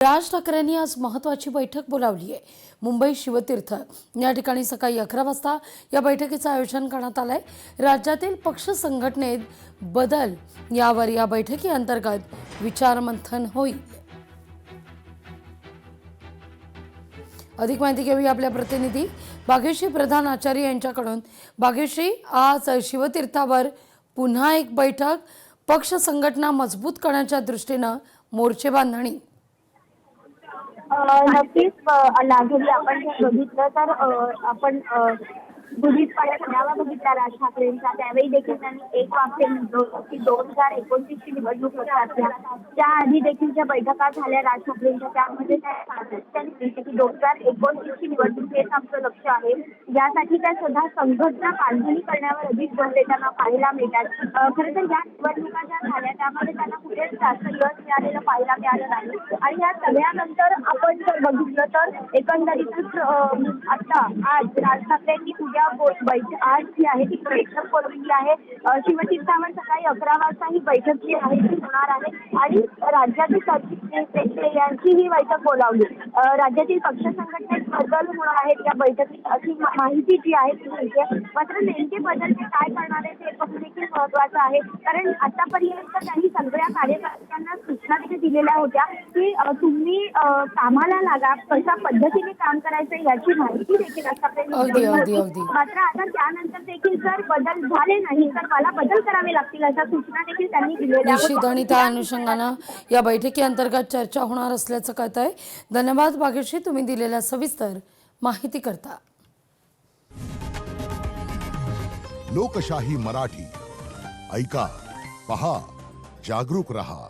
राज ठाकरेंनी आज महत्त्वाची बैठक बोलावली आहे। मुंबई शिवतीर्थ या ठिकाणी सकाळी 11 वाजता या बैठकीचं आयोजन करण्यात आलंय। राज्यातील पक्ष संघटनेत बदल यावर या बैठकीअंतर्गत विचारमंथन होईल। अधिक माहिती घेऊया आपल्या प्रतिनिधी भाग्यश्री प्रधान आचार्य यांच्याकडून। भाग्यश्री, आज शिवतीर्थावर पुन्हा एक बैठक, पक्ष संघटना मजबूत करण्याच्या दृष्टीने मोर्चे बांधणी। नक्कीच लाघवी आपण जर बघितलं तर आपण गुढीपाडव्या मेळावा बघितला राज ठाकरेंचा, त्यावेळी देखील त्यांनी एक वाक्य म्हटलं होतं की 2029 ची निवडणूक होतात। त्याआधी देखील ज्या बैठका झाल्या राज ठाकरेंच्या, त्यामध्ये त्यांनी सांगितलं की 2029 ची निवडणूक हेच आमचं लक्ष आहे। यासाठी त्या स्वतः संघटना बांधणी करण्यावर अधिक भर देताना पाहायला मिळतात। खरं तर या निवडणुका ज्या झाल्या त्यामध्ये त्यांना कुठेच जास्त यश मिळालेलं पाहायला मिळालं नाही। आणि या सगळ्यानंतर आपण जर बघितलं तर एकंदरीतच आता आज राज ठाकरेंनी आज जी आहे ती बैठक बोलवली आहे। शिवतीर्थावर सकाळी 11 वाजता ही बैठक जी आहे ती होणार आहे आणि राज्यातील सरचिटणीस यांची ही बैठक बोलावली। राज्यातील पक्ष संघटनेत बदल होणार आहेत या बैठकीत, अशी माहिती जी आहे ती मिळते। मात्र नेमके बदल ते काय करणार आहे ते बघणे देखील महत्त्वाचं आहे, कारण आतापर्यंत त्यांनी सगळ्या कार्यकर्त्यांना सूचना देखील दिलेल्या होत्या की तुम्ही कामाला लागा, कशा पद्धतीने काम करायचं याची माहिती देखील आतापर्यंत। मात्र आता त्यानंतर देखील जर बदल झाले नाही तर मला बदल करावे लागतील अशा सूचना देखील त्यांनी दिलेल्या निश्चित आणि त्या अनुषंगाने या बैठकीअंतर्गत चर्चा होणार असल्याचं कळतंय। धन्यवाद भाग्यश्री, तुम्ही दिलेल्या सविस्तर माहिती करता। लोकशाही मराठी ऐका, पहा, जागरूक रहा।